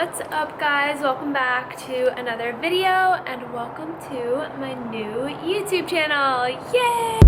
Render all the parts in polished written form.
What's up, guys? Welcome back to another video and welcome to my new YouTube channel. Yay!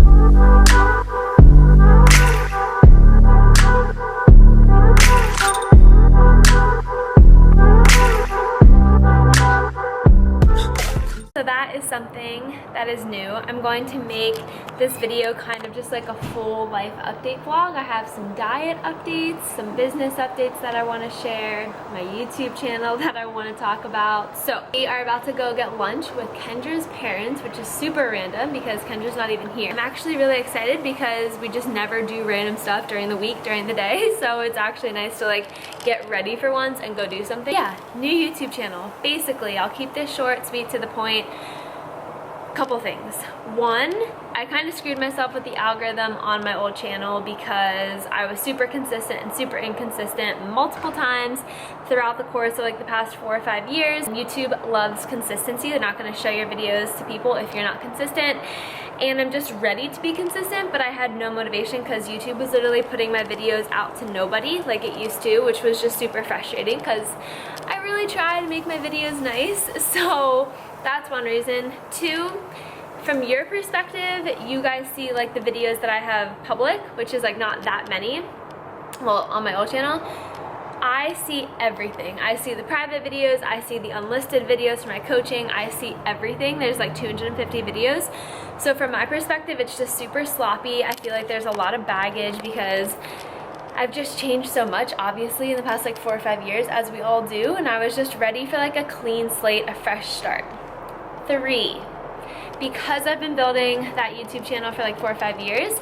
So that is something that is new. I'm going to make this video kind of just like a full life update vlog. I have some diet updates, some business updates that I want to share, my YouTube channel that I want to talk about. So we are about to go get lunch with Kendra's parents, which is super random because Kendra's not even here. I'm actually really excited because we just never do random stuff during the week, during the day. So it's actually nice to like get ready for once and go do something. Yeah, new YouTube channel. Basically, I'll keep this short, sweet, to the point. Couple things. One, I kind of screwed myself with the algorithm on my old channel because I was super consistent and super inconsistent multiple times throughout the course of like the past 4 or 5 years. YouTube loves consistency. They're not going to show your videos to people if you're not consistent. And I'm just ready to be consistent, but I had no motivation because YouTube was literally putting my videos out to nobody like it used to, which was just super frustrating because I really try to make my videos nice. So that's one reason. Two, from your perspective, you guys see like the videos that I have public, which is like not that many, well, on my old channel. I see everything. I see the private videos, I see the unlisted videos for my coaching, I see everything. There's like 250 videos. So from my perspective, it's just super sloppy. I feel like there's a lot of baggage because I've just changed so much, obviously, in the past like 4 or 5 years, as we all do, and I was just ready for like a clean slate, a fresh start. 3, because I've been building that YouTube channel for like 4 or 5 years,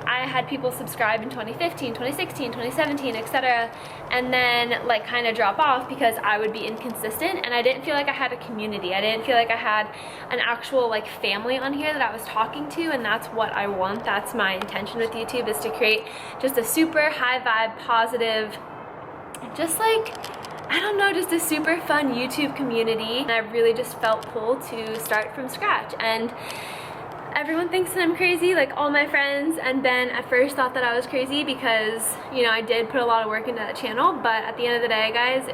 I had people subscribe in 2015, 2016, 2017, etc. and then like kind of drop off because I would be inconsistent and I didn't feel like I had a community. I didn't feel like I had an actual like family on here that I was talking to, and that's what I want. That's my intention with YouTube, is to create just a super high vibe, positive, just like, I don't know, just a super fun YouTube community. And I really just felt pulled to start from scratch. And everyone thinks that I'm crazy, like all my friends and Ben at first thought that I was crazy because, you know, I did put a lot of work into that channel, but at the end of the day, guys,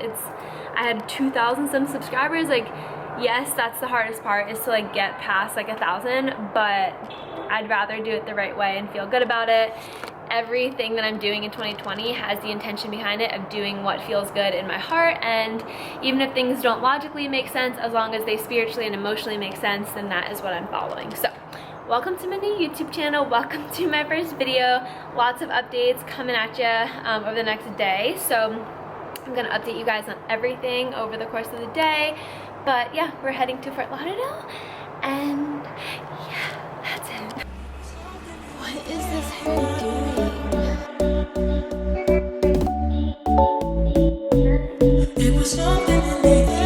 I had 2,000 some subscribers. Like, yes, that's the hardest part, is to like get past like 1,000, but I'd rather do it the right way and feel good about it. Everything that I'm doing in 2020 has the intention behind it of doing what feels good in my heart, and even if things don't logically make sense, as long as they spiritually and emotionally make sense, then that is what I'm following. So welcome to my new YouTube channel, welcome to my first video. Lots of updates coming at you over the next day, so I'm gonna update you guys on everything over the course of the day. But yeah, we're heading to Fort Lauderdale, and yeah, that's it. What is this hair doing? It was something in the air.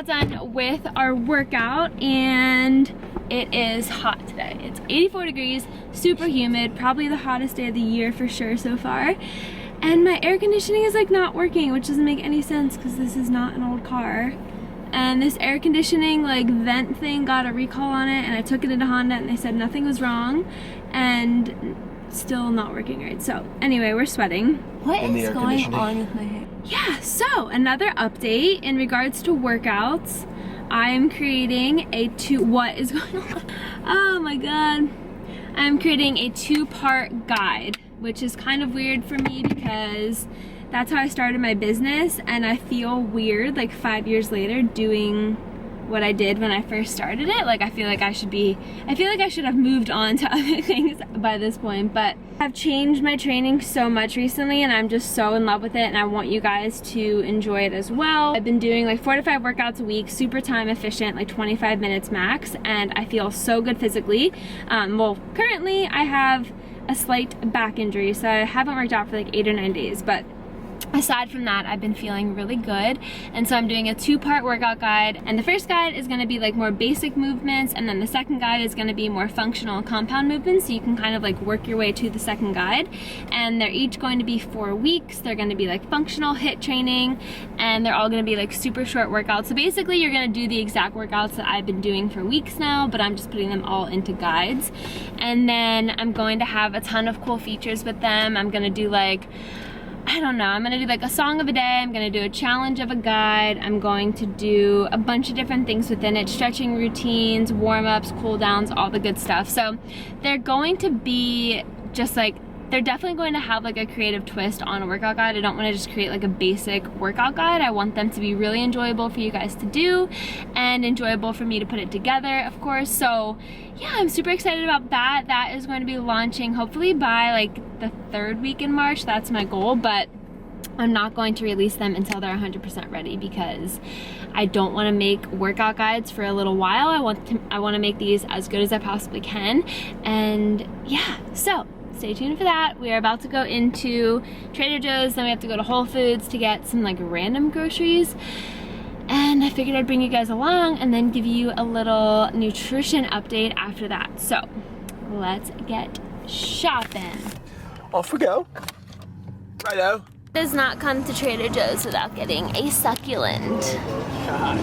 Done with our workout and it is hot today. It's 84 degrees, super humid, probably the hottest day of the year for sure so far, and my air conditioning is like not working, which doesn't make any sense because this is not an old car, and this air conditioning like vent thing got a recall on it, and I took it into Honda and they said nothing was wrong, and still not working right. So anyway, we're sweating. What is going on with my hair? Yeah, so another update in regards to workouts. I am creating a what is going on? Oh my god. I'm creating a 2-part guide which is kind of weird for me because that's how I started my business, and I feel weird like 5 years later doing what I did when I first started it. Like I feel like I should have moved on to other things by this point, but I've changed my training so much recently and I'm just so in love with it, and I want you guys to enjoy it as well. I've been doing like 4 to 5 workouts a week, super time efficient, like 25 minutes max, and I feel so good physically. Well, currently I have a slight back injury, so I haven't worked out for like 8 or 9 days, but aside from that, I've been feeling really good. And so I'm doing a 2-part workout guide, and the first guide is going to be like more basic movements, and then the second guide is going to be more functional and compound movements, so you can kind of like work your way to the second guide. And they're each going to be 4 weeks. They're going to be like functional HIIT training, and they're all going to be like super short workouts. So basically you're going to do the exact workouts that I've been doing for weeks now, but I'm just putting them all into guides. And then I'm going to have a ton of cool features with them. I'm going to do like, I don't know, I'm gonna do like a song of a day, I'm gonna do a challenge of a guide, I'm going to do a bunch of different things within it, stretching routines, warm-ups, cool downs, all the good stuff. So they're going to be just like, they're definitely going to have like a creative twist on a workout guide. I don't want to just create like a basic workout guide. I want them to be really enjoyable for you guys to do and enjoyable for me to put it together, of course. So yeah, I'm super excited about that. That is going to be launching hopefully by like the 3rd week in March. That's my goal, but I'm not going to release them until they're 100% ready because I don't want to make workout guides for a little while. I want to make these as good as I possibly can. And yeah, so stay tuned for that. We are about to go into Trader Joe's, then we have to go to Whole Foods to get some like random groceries. And I figured I'd bring you guys along and then give you a little nutrition update after that. So let's get shopping. Off we go. Righto. Does not come to Trader Joe's without getting a succulent.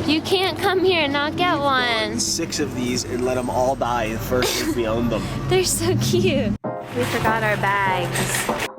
You can't come here and not get one. 6 of these and let them all die at first if we owned them. They're so cute. We forgot our bags.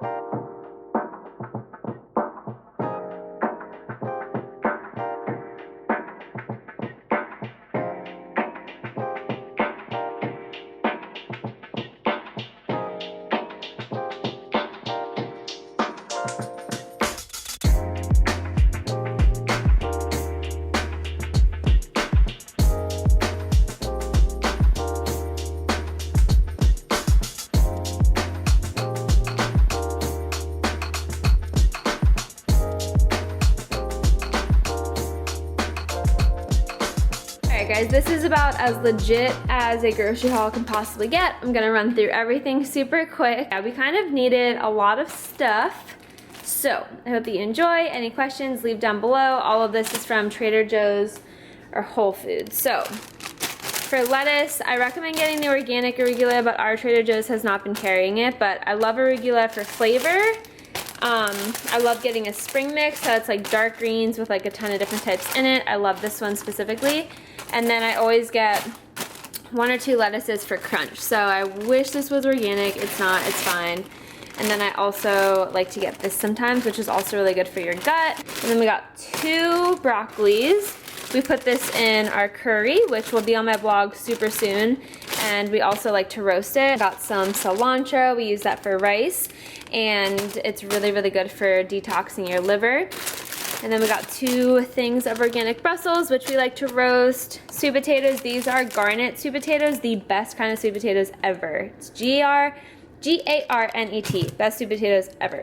Guys, this is about as legit as a grocery haul can possibly get. I'm gonna run through everything super quick. Yeah, we kind of needed a lot of stuff, so I hope that you enjoy. Any questions, leave down below. All of this is from Trader Joe's or Whole Foods. So for lettuce, I recommend getting the organic arugula, but our Trader Joe's has not been carrying it, but I love arugula for flavor. I love getting a spring mix, so it's like dark greens with like a ton of different types in it. I love this one specifically. And then I always get 1 or 2 lettuces for crunch. So I wish this was organic. It's not, it's fine. And then I also like to get this sometimes, which is also really good for your gut. And then we got 2 broccolis. We put this in our curry, which will be on my blog super soon. And we also like to roast it. Got some cilantro. We use that for rice. And it's really, really good for detoxing your liver. And then we got 2 things of organic Brussels, which we like to roast. Sweet potatoes, these are garnet sweet potatoes, the best kind of sweet potatoes ever. It's G-A-R-N-E-T, best sweet potatoes ever.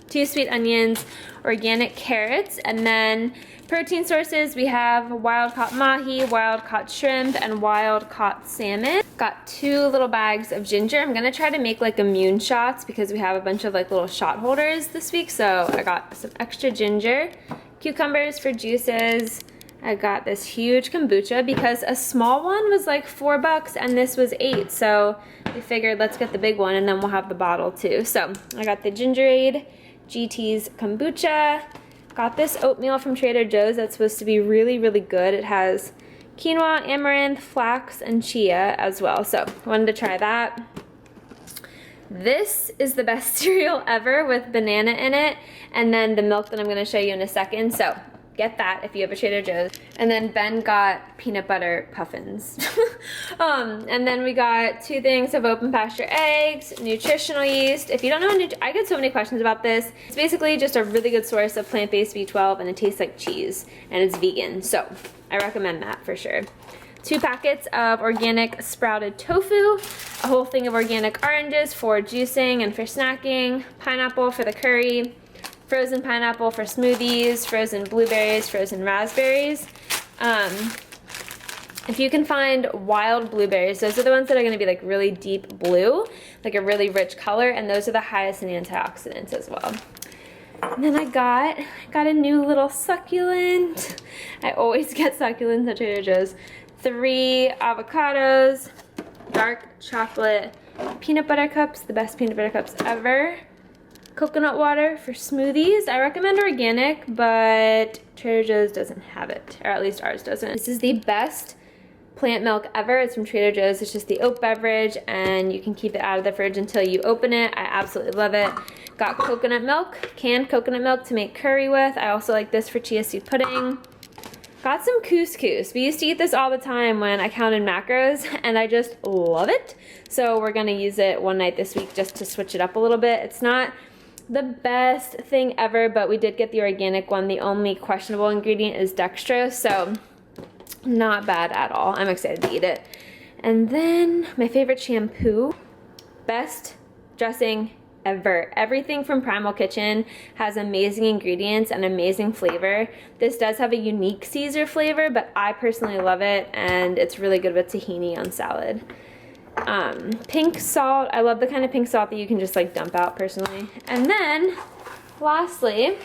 2 sweet onions, organic carrots, and then protein sources, we have wild-caught mahi, wild-caught shrimp, and wild-caught salmon. Got 2 little bags of ginger. I'm gonna try to make like immune shots because we have a bunch of like little shot holders this week, so I got some extra ginger. Cucumbers for juices. I got this huge kombucha because a small one was like $4 and this was $8, so we figured let's get the big one and then we'll have the bottle too. So I got the Gingerade GT's kombucha. Got this oatmeal from Trader Joe's that's supposed to be really, really good. It has quinoa, amaranth, flax, and chia as well. So I wanted to try that. This is the best cereal ever with banana in it, and then the milk that I'm gonna show you in a second. So get that if you have a Trader Joe's. And then Ben got peanut butter puffins. And then we got 2 things of open pasture eggs, nutritional yeast. If you don't know, I get so many questions about this. It's basically just a really good source of plant-based B12 and it tastes like cheese and it's vegan. So I recommend that for sure. 2 packets of organic sprouted tofu, a whole thing of organic oranges for juicing and for snacking, pineapple for the curry, frozen pineapple for smoothies, frozen blueberries, frozen raspberries. If you can find wild blueberries, those are the ones that are going to be like really deep blue, like a really rich color, and those are the highest in antioxidants as well. And then I got a new little succulent. I always get succulents at Trader Joe's. 3 avocados, dark chocolate peanut butter cups, the best peanut butter cups ever. Coconut water for smoothies. I recommend organic, but Trader Joe's doesn't have it, or at least ours doesn't. This is the best plant milk ever. It's from Trader Joe's. It's just the oat beverage, and you can keep it out of the fridge until you open it. I absolutely love it. Got coconut milk, canned coconut milk to make curry with. I also like this for chia seed pudding. Got some couscous. We used to eat this all the time when I counted macros, and I just love it. So we're gonna use it one night this week just to switch it up a little bit. It's not the best thing ever, but we did get the organic one. The only questionable ingredient is dextrose, so not bad at all. I'm excited to eat it. And then my favorite shampoo, best dressing ever. Everything from Primal Kitchen has amazing ingredients and amazing flavor. This does have a unique Caesar flavor, but I personally love it, and it's really good with tahini on salad. Pink salt, I love the kind of pink salt that you can just like dump out personally. And then lastly,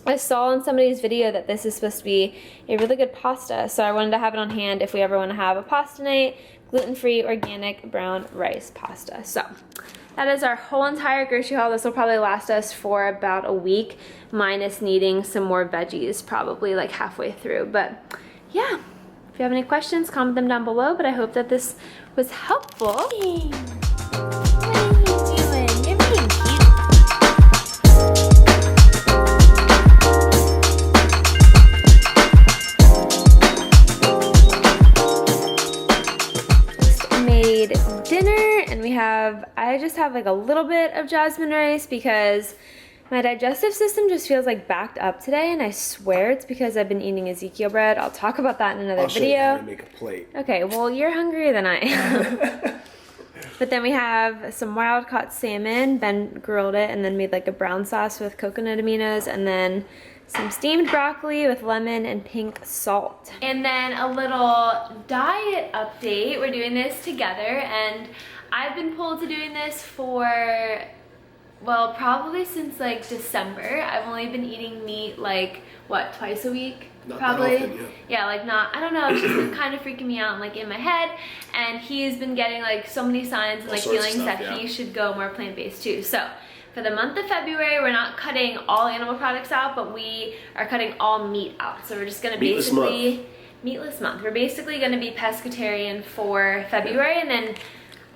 I saw in somebody's video that this is supposed to be a really good pasta, so I wanted to have it on hand if we ever want to have a pasta night, gluten-free organic brown rice pasta. So that is our whole entire grocery haul. This will probably last us for about a week, minus needing some more veggies probably like halfway through. But yeah, if you have any questions, comment them down below, but I hope that this was helpful. Hey, what are you doing? You're being cute. Just made dinner, and I just have like a little bit of jasmine rice because my digestive system just feels like backed up today, and I swear it's because I've been eating Ezekiel bread. I'll talk about that in another video. I'll show you how to make a plate. Okay, well, you're hungrier than I am. But then we have some wild caught salmon. Ben grilled it and then made like a brown sauce with coconut aminos, and then some steamed broccoli with lemon and pink salt. And then a little diet update. We're doing this together, and I've been pulled to doing this for, well, probably since like December. I've only been eating meat like, what, twice a week? Not probably. that often, yeah, like not, I don't know, it's just been kind of freaking me out and like in my head. And he's been getting like so many signs and like feelings that he should go more plant-based too. So for the month of February, we're not cutting all animal products out, but we are cutting all meat out. So we're just gonna basically, meatless month. We're basically gonna be pescatarian for February, and then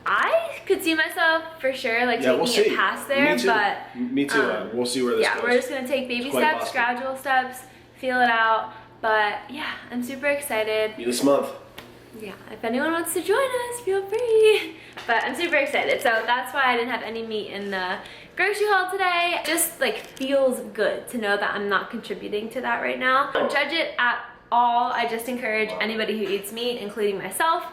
I could see myself for sure like taking it past there, but me too. We'll see where this goes. Yeah, we're just gonna take baby steps, gradual steps, feel it out. But yeah, I'm super excited. This month. Yeah, if anyone wants to join us, feel free. But I'm super excited, so that's why I didn't have any meat in the grocery haul today. It just like feels good to know that I'm not contributing to that right now. Don't judge it at all. I just encourage anybody who eats meat, including myself,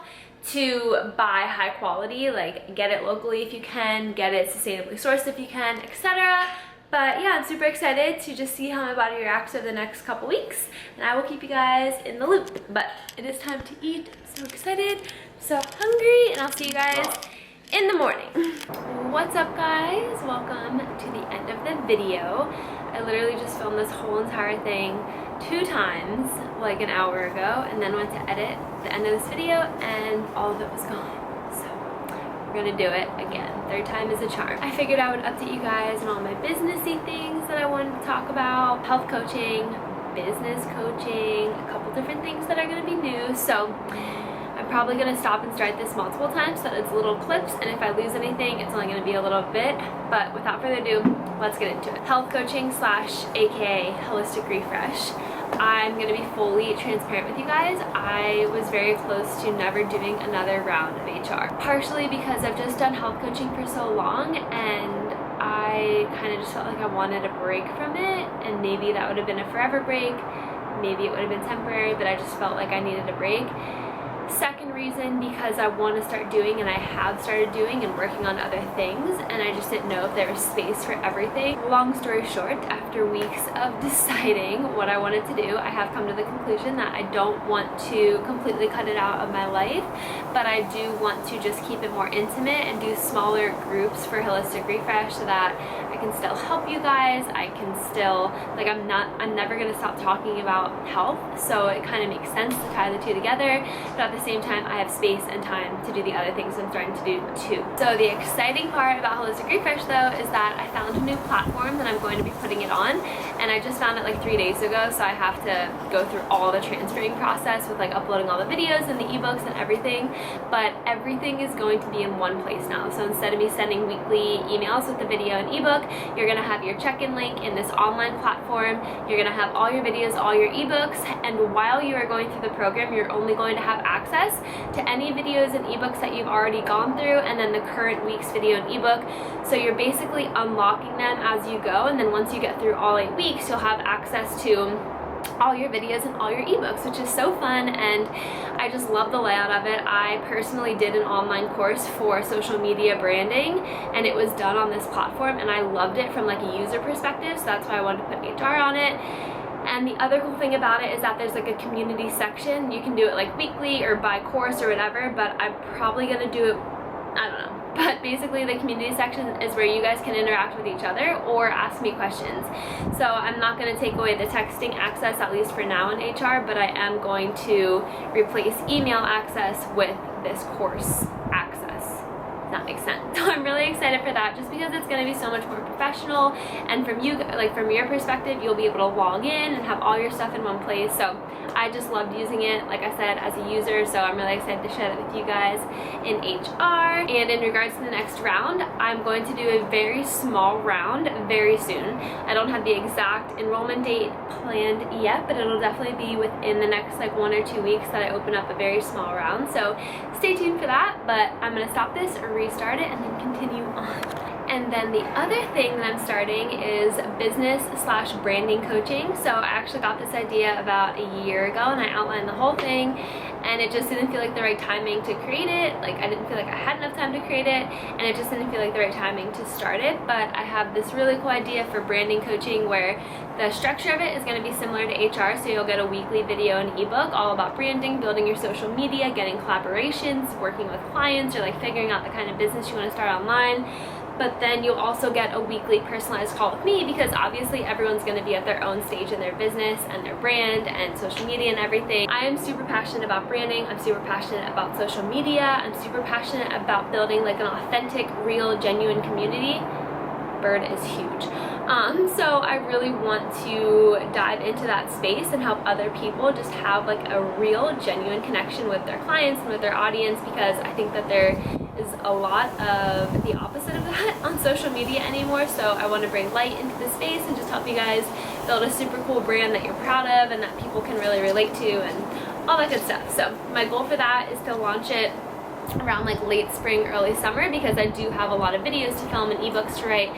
to buy high quality, like get it locally if you can, get it sustainably sourced if you can, etc. But yeah, I'm super excited to just see how my body reacts over the next couple weeks, and I will keep you guys in the loop. But it is time to eat. I'm so excited, so hungry, and I'll see you guys in the morning. What's up, guys? Welcome to the end of the video. I literally just filmed this whole entire thing 2 times, like an hour ago, and then went to edit the end of this video, and all of it was gone. We're gonna do it again. 3rd time is a charm. I figured I would update you guys on all my businessy things that I wanted to talk about. Health coaching, business coaching, a couple different things that are gonna be new. So I'm probably gonna stop and start this multiple times so that it's little clips, and if I lose anything, it's only gonna be a little bit. But without further ado, let's get into it. Health coaching / AKA holistic refresh. I'm gonna be fully transparent with you guys. I was very close to never doing another round of HR. Partially because I've just done health coaching for so long, and I kind of just felt like I wanted a break from it, and maybe that would have been a forever break, maybe it would have been temporary, but I just felt like I needed a break. Second reason, because I want to start doing, and I have started doing and working on other things, and I just didn't know if there was space for everything. Long story short, after weeks of deciding what I wanted to do, I have come to the conclusion that I don't want to completely cut it out of my life, but I do want to just keep it more intimate and do smaller groups for Holistic Refresh so that I can still help you guys. I can still, like, I'm never going to stop talking about health, so it kind of makes sense to tie the two together, but at the same time I have space and time to do the other things I'm starting to do too. So the exciting part about Holistic Refresh though is that I found a new platform that I'm going to be putting it on, and I just found it like 3 days ago, so I have to go through all the transferring process with like uploading all the videos and the ebooks and everything, but everything is going to be in one place now. So instead of me sending weekly emails with the video and ebook, you're going to have your check-in link in this online platform. You're going to have all your videos, all your ebooks, and while you are going through the program, you're only going to have access to any videos and ebooks that you've already gone through, and then the current week's video and ebook. So you're basically unlocking them as you go, and then once you get through all 8 weeks, you'll have access to all your videos and all your ebooks, which is so fun, and I just love the layout of it. I personally did an online course for social media branding, and it was done on this platform, and I loved it from like a user perspective, so that's why I wanted to put HR on it. And the other cool thing about it is that there's like a community section. You can do it like weekly or by course or whatever, but I'm probably gonna do it, I don't know. But basically the community section is where you guys can interact with each other or ask me questions. So I'm not going to take away the texting access, at least for now in HR, but I am going to replace email access with this course access. If that makes sense. So I'm really excited for that, just because it's going to be so much more professional, and from you, like from your perspective, you'll be able to log in and have all your stuff in one place. So I just loved using it, like I said, as a user, so I'm really excited to share that with you guys in HR. And in regards to the next round, I'm going to do a very small round very soon. I don't have the exact enrollment date planned yet, but it'll definitely be within the next like 1 or 2 weeks that I open up a very small round. So stay tuned for that, but I'm going to stop this, restart it, and then continue on. And then the other thing that I'm starting is business/branding coaching. So I actually got this idea about a year ago, and I outlined the whole thing, and it just didn't feel like the right timing to create it. Like, I didn't feel like I had enough time to create it, and it just didn't feel like the right timing to start it. But I have this really cool idea for branding coaching where the structure of it is going to be similar to HR. So you'll get a weekly video and ebook all about branding, building your social media, getting collaborations, working with clients, or like figuring out the kind of business you want to start online. But then you'll also get a weekly personalized call with me, because obviously everyone's going to be at their own stage in their business and their brand and social media and everything. I am super passionate about branding. I'm super passionate about social media. I'm super passionate about building like an authentic, real, genuine community. Bird is huge. So I really want to dive into that space and help other people just have like a real, genuine connection with their clients and with their audience, because I think that there is a lot of the opposite of that on social media anymore. So I want to bring light into the space and just help you guys build a super cool brand that you're proud of and that people can really relate to and all that good stuff. So my goal for that is to launch it around like late spring, early summer, because I do have a lot of videos to film and ebooks to write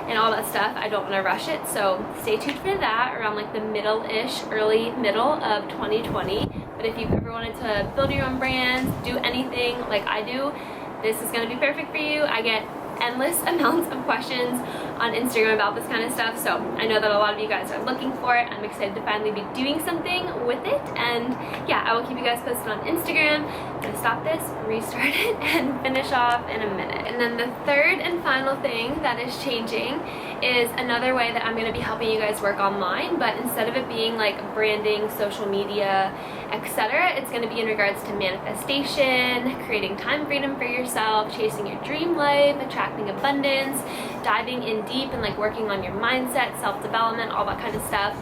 and all that stuff. I don't want to rush it, so stay tuned for that around like the middle-ish, early middle of 2020. But if you've ever wanted to build your own brands, do anything like I do, this is going to be perfect for you. I get endless amounts of questions on Instagram about this kind of stuff, so I know that a lot of you guys are looking for it. I'm excited to finally be doing something with it, and yeah, I will keep you guys posted on Instagram. I'm gonna stop this, restart it, and finish off in a minute. And then the third and final thing that is changing is another way that I'm going to be helping you guys work online, but instead of it being like branding, social media, etc., it's going to be in regards to manifestation, creating time freedom for yourself, chasing your dream life, attracting abundance, diving in deep and like working on your mindset, self-development, all that kind of stuff.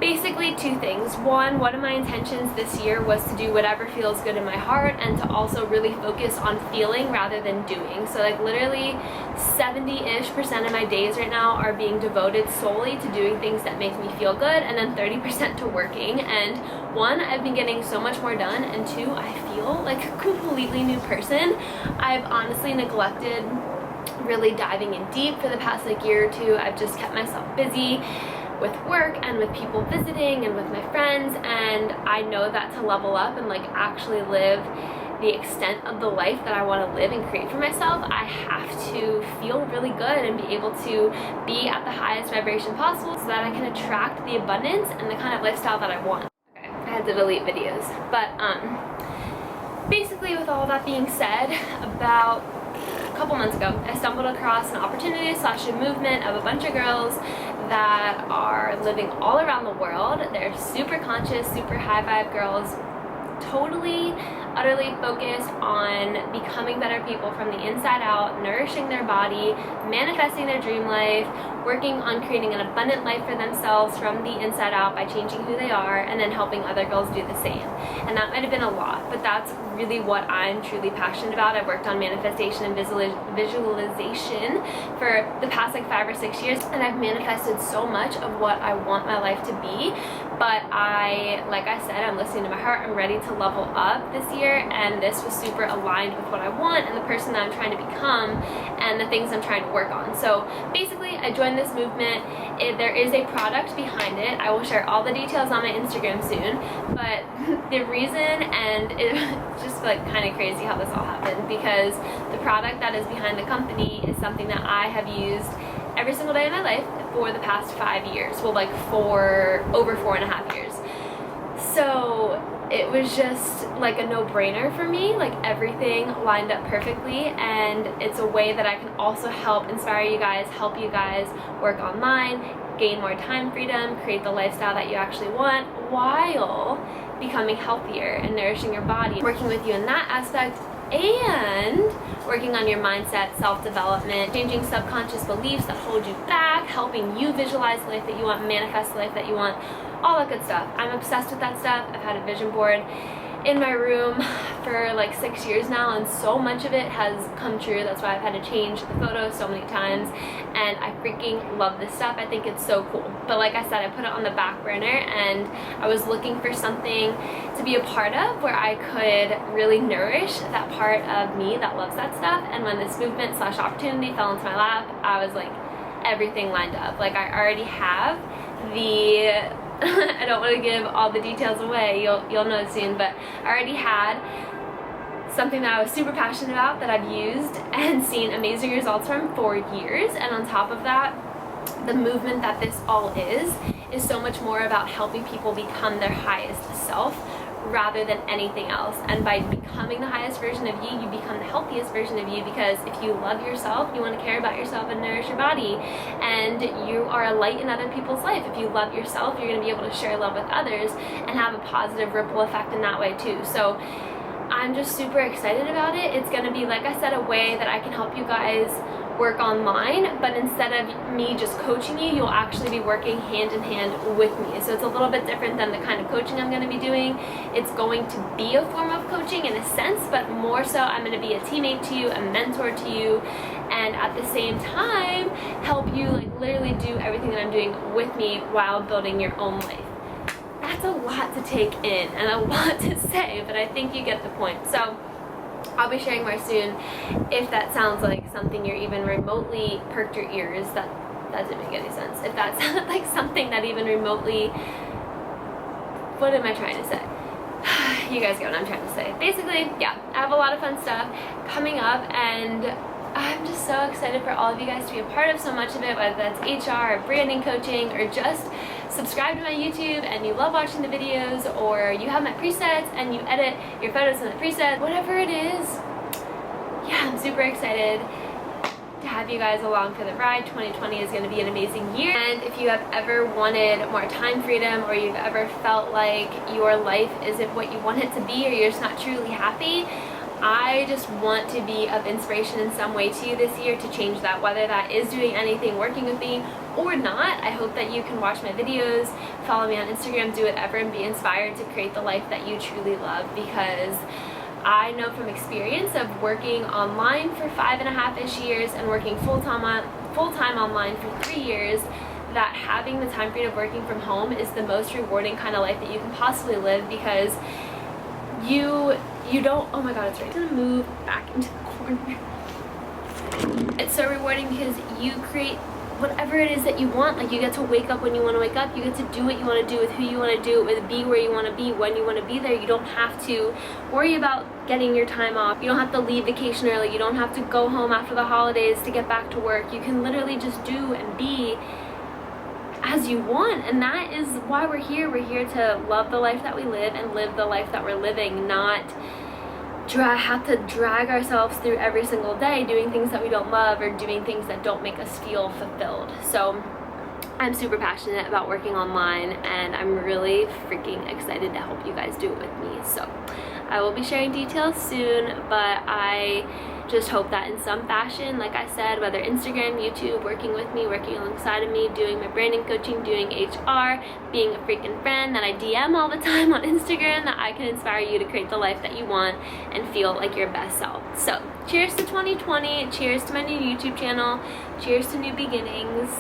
basically two things. One of my intentions this year was to do whatever feels good in my heart and to also really focus on feeling rather than doing. So like literally 70-ish% of my days right now are being devoted solely to doing things that make me feel good, and then 30% to working. And one, I've been getting so much more done, and two, I feel like a completely new person. I've honestly neglected really diving in deep for the past like year or two. I've just kept myself busy with work and with people visiting and with my friends, and I know that to level up and like actually live the extent of the life that I want to live and create for myself, I have to feel really good and be able to be at the highest vibration possible so that I can attract the abundance and the kind of lifestyle that I want. Okay, I had to delete videos, but basically with all that being said, about a couple months ago, I stumbled across an opportunity / a movement of a bunch of girls that are living all around the world. They're super conscious, super high vibe girls, totally, utterly focused on becoming better people from the inside out, nourishing their body, manifesting their dream life, working on creating an abundant life for themselves from the inside out by changing who they are, and then helping other girls do the same. And that might have been a lot, but that's really what I'm truly passionate about. I've worked on manifestation and visualization for the past like 5 or 6 years, and I've manifested so much of what I want my life to be. But like I said, I'm listening to my heart. I'm ready to level up this year, and this was super aligned with what I want and the person that I'm trying to become and the things I'm trying to work on. So basically, I joined this movement. There is a product behind it. I will share all the details on my Instagram soon, but the reason, and it's just like kind of crazy how this all happened, because the product that is behind the company is something that I have used every single day of my life for the past 5 years. Well, like over 4.5 years. So it was just like a no-brainer for me. Like everything lined up perfectly, and it's a way that I can also help inspire you guys, help you guys work online, gain more time freedom, create the lifestyle that you actually want while becoming healthier and nourishing your body, working with you in that aspect, and working on your mindset, self-development, changing subconscious beliefs that hold you back, helping you visualize the life that you want, manifest the life that you want, all that good stuff. I'm obsessed with that stuff. I've had a vision board in my room for like 6 years now, and so much of it has come true. That's why I've had to change the photos so many times, and I freaking love this stuff. I think it's so cool. But like I said, I put it on the back burner, and I was looking for something to be a part of where I could really nourish that part of me that loves that stuff. And when this movement / opportunity fell into my lap, I was like, everything lined up. Like I already have the I don't want to give all the details away, you'll know soon, but I already had something that I was super passionate about that I've used and seen amazing results from for years. And on top of that, the movement that this all is so much more about helping people become their highest self rather than anything else. And by becoming the highest version of you, you become the healthiest version of you, because if you love yourself, you want to care about yourself and nourish your body, and you are a light in other people's life. If you love yourself, you're going to be able to share love with others and have a positive ripple effect in that way too. So I'm just super excited about it. It's going to be, like I said, a way that I can help you guys work online, but instead of me just coaching you, you'll actually be working hand in hand with me. So it's a little bit different than the kind of coaching I'm going to be doing. It's going to be a form of coaching in a sense, but more so I'm going to be a teammate to you, a mentor to you, and at the same time help you like literally do everything that I'm doing with me while building your own life. That's a lot to take in and a lot to say, but I think you get the point. So I'll be sharing more soon. If that sounds like something you're even remotely perked your ears, that didn't make any sense. If that sounded like something that even remotely, what am I trying to say? You guys get what I'm trying to say. Basically, yeah, I have a lot of fun stuff coming up, and I'm just so excited for all of you guys to be a part of so much of it, whether that's HR or branding coaching, or just subscribe to my YouTube and you love watching the videos, or you have my presets and you edit your photos in the preset, whatever it is. Yeah, I'm super excited to have you guys along for the ride. 2020 is going to be an amazing year, and if you have ever wanted more time freedom, or you've ever felt like your life isn't what you want it to be, or you're just not truly happy, I just want to be of inspiration in some way to you this year to change that, whether that is doing anything working with me or not. I hope that you can watch my videos, follow me on Instagram, do whatever, and be inspired to create the life that you truly love, because I know from experience of working online for 5.5-ish years and working full-time online for 3 years, that having the time freedom of working from home is the most rewarding kind of life that you can possibly live, because you don't, oh my god, it's right, I'm gonna move back into the corner. It's so rewarding because you create whatever it is that you want. Like, you get to wake up when you want to wake up, you get to do what you want to do with who you want to do it with, be where you want to be when you want to be there. You don't have to worry about getting your time off. You don't have to leave vacation early. You don't have to go home after the holidays to get back to work. You can literally just do and be as you want, and that is why we're here. We're here to love the life that we live and live the life that we're living, not have to drag ourselves through every single day doing things that we don't love or doing things that don't make us feel fulfilled. So I'm super passionate about working online, and I'm really freaking excited to help you guys do it with me. So I will be sharing details soon, but I just hope that in some fashion, like I said, whether Instagram, YouTube, working with me, working alongside of me, doing my branding coaching, doing HR, being a freaking friend that I DM all the time on Instagram, that I can inspire you to create the life that you want and feel like your best self. So cheers to 2020, cheers to my new YouTube channel, cheers to new beginnings.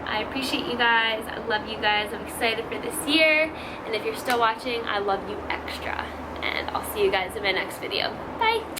I appreciate you guys. I love you guys. I'm excited for this year. And if you're still watching, I love you extra. And I'll see you guys in my next video. Bye.